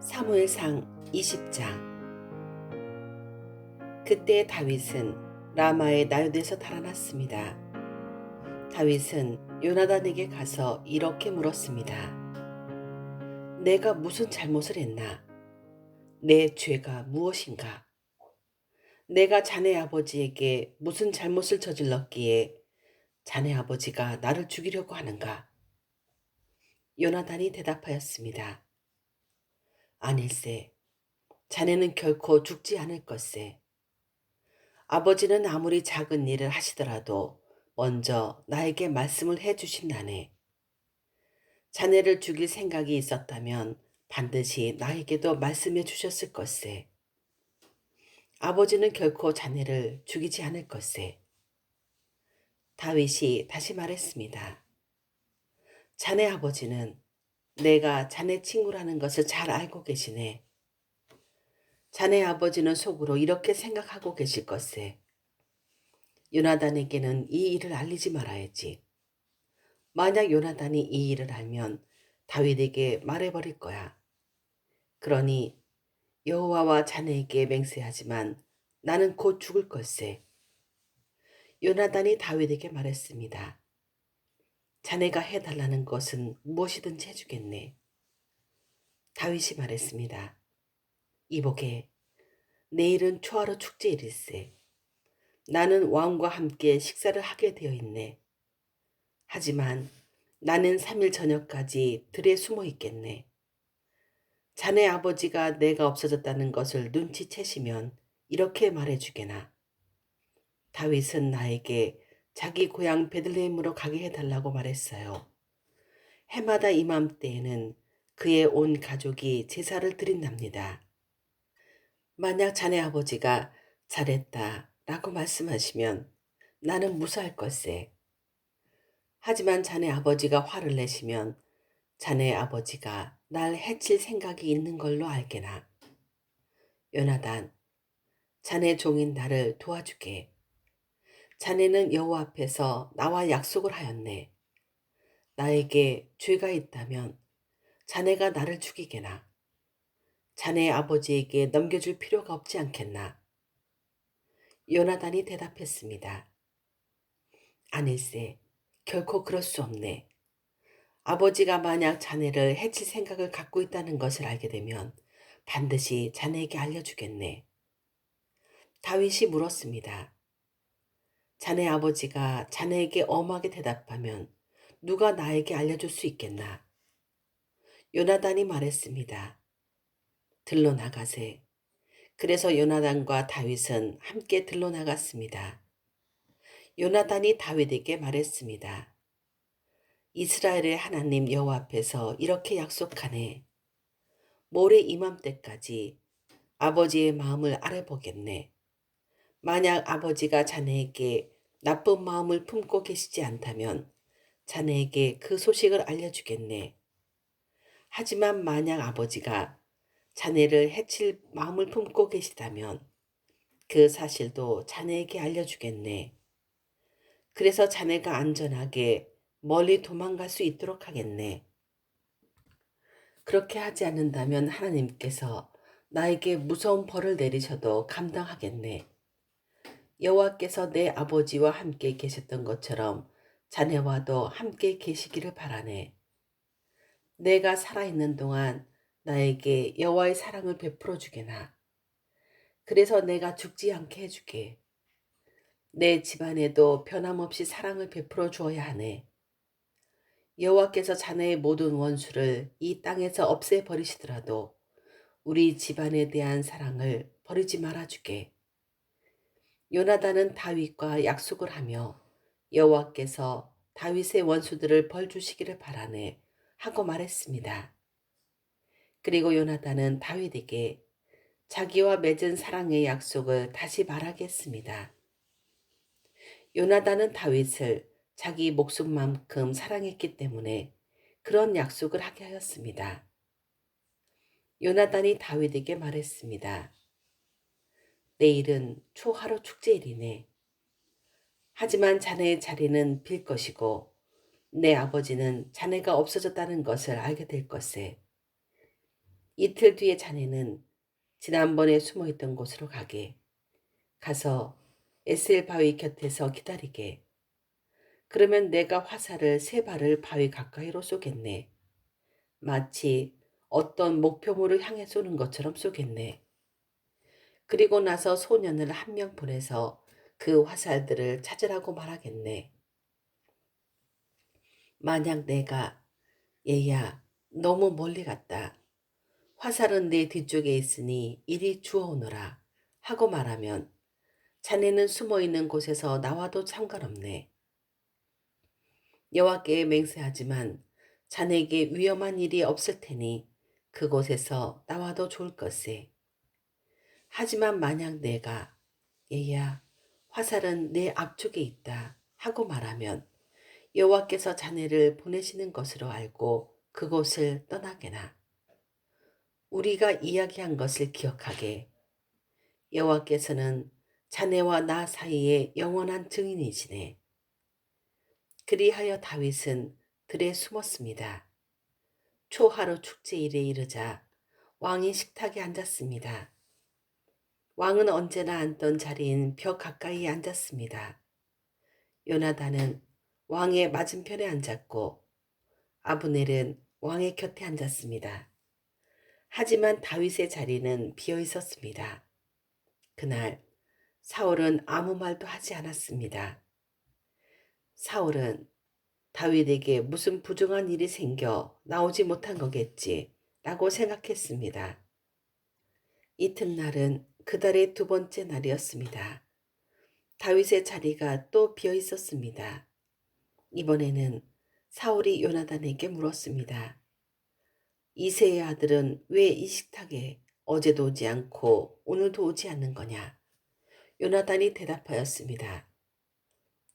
사무엘상 20장. 그때 다윗은 라마의 나요대에서 달아났습니다. 다윗은 요나단에게 가서 이렇게 물었습니다. 내가 무슨 잘못을 했나? 내 죄가 무엇인가? 내가 자네 아버지에게 무슨 잘못을 저질렀기에 자네 아버지가 나를 죽이려고 하는가? 요나단이 대답하였습니다. 아닐세, 자네는 결코 죽지 않을 것세. 아버지는 아무리 작은 일을 하시더라도 먼저 나에게 말씀을 해 주신다네. 자네를 죽일 생각이 있었다면 반드시 나에게도 말씀해 주셨을 것세. 아버지는 결코 자네를 죽이지 않을 것세. 다윗이 다시 말했습니다. 자네 아버지는 내가 자네 친구라는 것을 잘 알고 계시네. 자네 아버지는 속으로 이렇게 생각하고 계실 것세. 요나단에게는 이 일을 알리지 말아야지. 만약 요나단이 이 일을 알면 다윗에게 말해버릴 거야. 그러니 여호와와 자네에게 맹세하지만 나는 곧 죽을 걸세. 요나단이 다윗에게 말했습니다. 자네가 해달라는 것은 무엇이든지 해주겠네. 다윗이 말했습니다. 이보게, 내일은 초하루 축제일일세. 나는 왕과 함께 식사를 하게 되어 있네. 하지만 나는 3일 저녁까지 들에 숨어 있겠네. 자네 아버지가 내가 없어졌다는 것을 눈치채시면 이렇게 말해주게나. 다윗은 나에게 자기 고향 베들레헴으로 가게 해달라고 말했어요. 해마다 이맘때에는 그의 온 가족이 제사를 드린답니다. 만약 자네 아버지가 잘했다 라고 말씀하시면 나는 무사할 걸세. 하지만 자네 아버지가 화를 내시면 자네 아버지가 날 해칠 생각이 있는 걸로 알게나. 요나단, 자네 종인 나를 도와주게. 자네는 여호와 앞에서 나와 약속을 하였네. 나에게 죄가 있다면 자네가 나를 죽이게나. 자네 아버지에게 넘겨줄 필요가 없지 않겠나. 요나단이 대답했습니다. 아닐세, 결코 그럴 수 없네. 아버지가 만약 자네를 해칠 생각을 갖고 있다는 것을 알게 되면 반드시 자네에게 알려주겠네. 다윗이 물었습니다. 자네 아버지가 자네에게 엄하게 대답하면 누가 나에게 알려줄 수 있겠나? 요나단이 말했습니다. 들러 나가세. 그래서 요나단과 다윗은 함께 들러 나갔습니다. 요나단이 다윗에게 말했습니다. 이스라엘의 하나님 여호와 앞에서 이렇게 약속하네. 모레 이맘때까지 아버지의 마음을 알아보겠네. 만약 아버지가 자네에게 나쁜 마음을 품고 계시지 않다면 자네에게 그 소식을 알려주겠네. 하지만 만약 아버지가 자네를 해칠 마음을 품고 계시다면 그 사실도 자네에게 알려주겠네. 그래서 자네가 안전하게 멀리 도망갈 수 있도록 하겠네. 그렇게 하지 않는다면 하나님께서 나에게 무서운 벌을 내리셔도 감당하겠네. 여호와께서 내 아버지와 함께 계셨던 것처럼 자네와도 함께 계시기를 바라네. 내가 살아있는 동안 나에게 여호와의 사랑을 베풀어 주게나. 그래서 내가 죽지 않게 해주게. 내 집안에도 변함없이 사랑을 베풀어 주어야 하네. 여호와께서 자네의 모든 원수를 이 땅에서 없애버리시더라도 우리 집안에 대한 사랑을 버리지 말아주게. 요나단은 다윗과 약속을 하며 여호와께서 다윗의 원수들을 벌 주시기를 바라네 하고 말했습니다. 그리고 요나단은 다윗에게 자기와 맺은 사랑의 약속을 다시 말하겠습니다. 요나단은 다윗을 자기 목숨만큼 사랑했기 때문에 그런 약속을 하게 하였습니다. 요나단이 다윗에게 말했습니다. 내일은 초하루 축제일이네. 하지만 자네의 자리는 빌 것이고 내 아버지는 자네가 없어졌다는 것을 알게 될 것에 이틀 뒤에 자네는 지난번에 숨어있던 곳으로 가서 에셀 바위 곁에서 기다리게. 그러면 내가 화살을 세 발을 바위 가까이로 쏘겠네. 마치 어떤 목표물을 향해 쏘는 것처럼 쏘겠네. 그리고 나서 소년을 한 명 보내서 그 화살들을 찾으라고 말하겠네. 만약 내가 얘야, 너무 멀리 갔다. 화살은 내 뒤쪽에 있으니 이리 주워오너라 하고 말하면 자네는 숨어있는 곳에서 나와도 상관없네. 여호와께 맹세하지만 자네에게 위험한 일이 없을 테니 그곳에서 나와도 좋을 것세. 하지만 만약 내가 얘야, 화살은 내 앞쪽에 있다 하고 말하면 여호와께서 자네를 보내시는 것으로 알고 그곳을 떠나게나. 우리가 이야기한 것을 기억하게. 여호와께서는 자네와 나 사이에 영원한 증인이시네. 그리하여 다윗은 들에 숨었습니다. 초하루 축제일에 이르자 왕이 식탁에 앉았습니다. 왕은 언제나 앉던 자리인 벽 가까이 앉았습니다. 요나단은 왕의 맞은편에 앉았고 아브넬은 왕의 곁에 앉았습니다. 하지만 다윗의 자리는 비어 있었습니다. 그날 사울은 아무 말도 하지 않았습니다. 사울은 다윗에게 무슨 부정한 일이 생겨 나오지 못한 거겠지 라고 생각했습니다. 이튿날은 그달의 두 번째 날이었습니다. 다윗의 자리가 또 비어 있었습니다. 이번에는 사울이 요나단에게 물었습니다. 이새의 아들은 왜 이 식탁에 어제도 오지 않고 오늘도 오지 않는 거냐? 요나단이 대답하였습니다.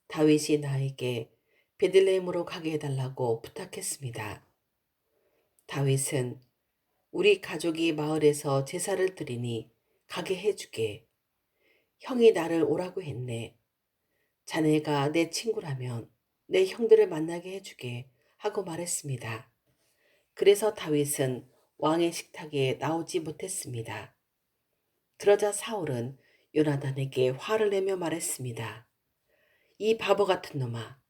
다윗이 나에게 베들레헴으로 가게 해달라고 부탁했습니다. 다윗은 우리 가족이 마을에서 제사를 드리니 가게 해주게. 형이 나를 오라고 했네. 자네가 내 친구라면 내 형들을 만나게 해주게 하고 말했습니다. 그래서 다윗은 왕의 식탁에 나오지 못했습니다. 그러자 사울은 요나단에게 화를 내며 말했습니다. 이 바보 같은 놈아.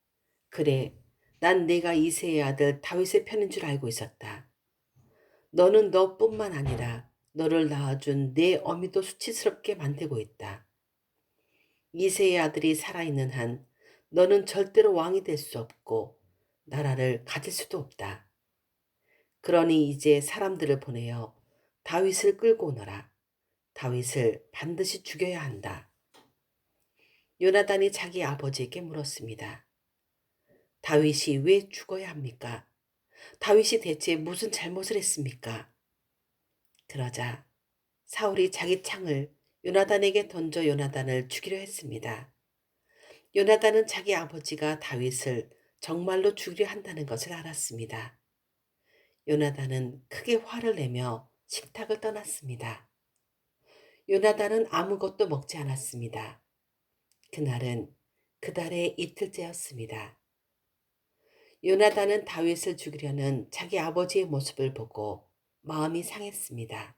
그래, 난 내가 이새의 아들 다윗의 편인 줄 알고 있었다. 너는 너뿐만 아니라 너를 낳아준 내 어미도 수치스럽게 만들고 있다. 이새의 아들이 살아있는 한 너는 절대로 왕이 될 수 없고 나라를 가질 수도 없다. 그러니 이제 사람들을 보내어 다윗을 끌고 오너라. 다윗을 반드시 죽여야 한다. 요나단이 자기 아버지에게 물었습니다. 다윗이 왜 죽어야 합니까? 다윗이 대체 무슨 잘못을 했습니까? 그러자 사울이 자기 창을 요나단에게 던져 요나단을 죽이려 했습니다. 요나단은 자기 아버지가 다윗을 정말로 죽이려 한다는 것을 알았습니다. 요나단은 크게 화를 내며 식탁을 떠났습니다. 요나단은 아무것도 먹지 않았습니다. 그날은 그달의 이틀째였습니다. 요나단은 다윗을 죽이려는 자기 아버지의 모습을 보고 마음이 상했습니다.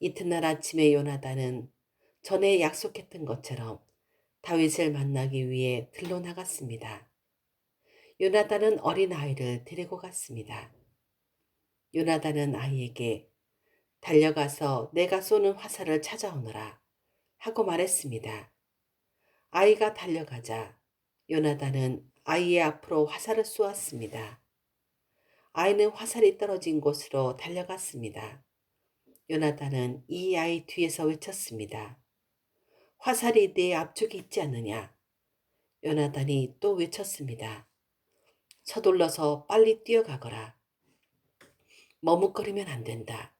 이튿날 아침에 요나단은 전에 약속했던 것처럼 다윗을 만나기 위해 들로 나갔습니다. 요나단은 어린아이를 데리고 갔습니다. 요나단은 아이에게 달려가서 내가 쏘는 화살을 찾아오너라 하고 말했습니다. 아이가 달려가자 요나단은 아이의 앞으로 화살을 쏘았습니다. 아이는 화살이 떨어진 곳으로 달려갔습니다. 요나단은 이 아이 뒤에서 외쳤습니다. 화살이 내 앞쪽에 있지 않느냐? 요나단이 또 외쳤습니다. 서둘러서 빨리 뛰어가거라. 머뭇거리면 안 된다.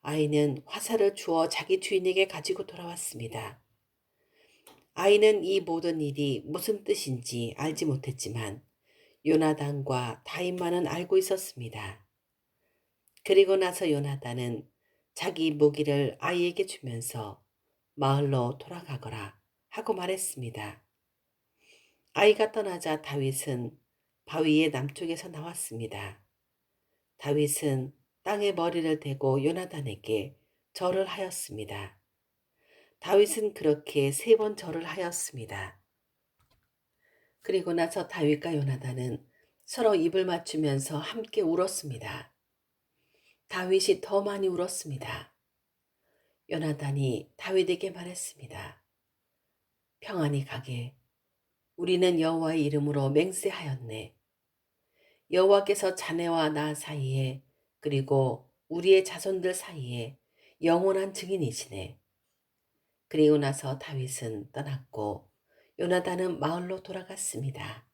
아이는 화살을 주어 자기 주인에게 가지고 돌아왔습니다. 아이는 이 모든 일이 무슨 뜻인지 알지 못했지만 요나단과 다윗만은 알고 있었습니다. 그리고 나서 요나단은 자기 무기를 아이에게 주면서 마을로 돌아가거라 하고 말했습니다. 아이가 떠나자 다윗은 바위의 남쪽에서 나왔습니다. 다윗은 땅에 머리를 대고 요나단에게 절을 하였습니다. 다윗은 그렇게 3번 절을 하였습니다. 그리고 나서 다윗과 요나단은 서로 입을 맞추면서 함께 울었습니다. 다윗이 더 많이 울었습니다. 요나단이 다윗에게 말했습니다. 평안히 가게. 우리는 여호와의 이름으로 맹세하였네. 여호와께서 자네와 나 사이에 그리고 우리의 자손들 사이에 영원한 증인이시네. 그리고 나서 다윗은 떠났고 요나단은 마을로 돌아갔습니다.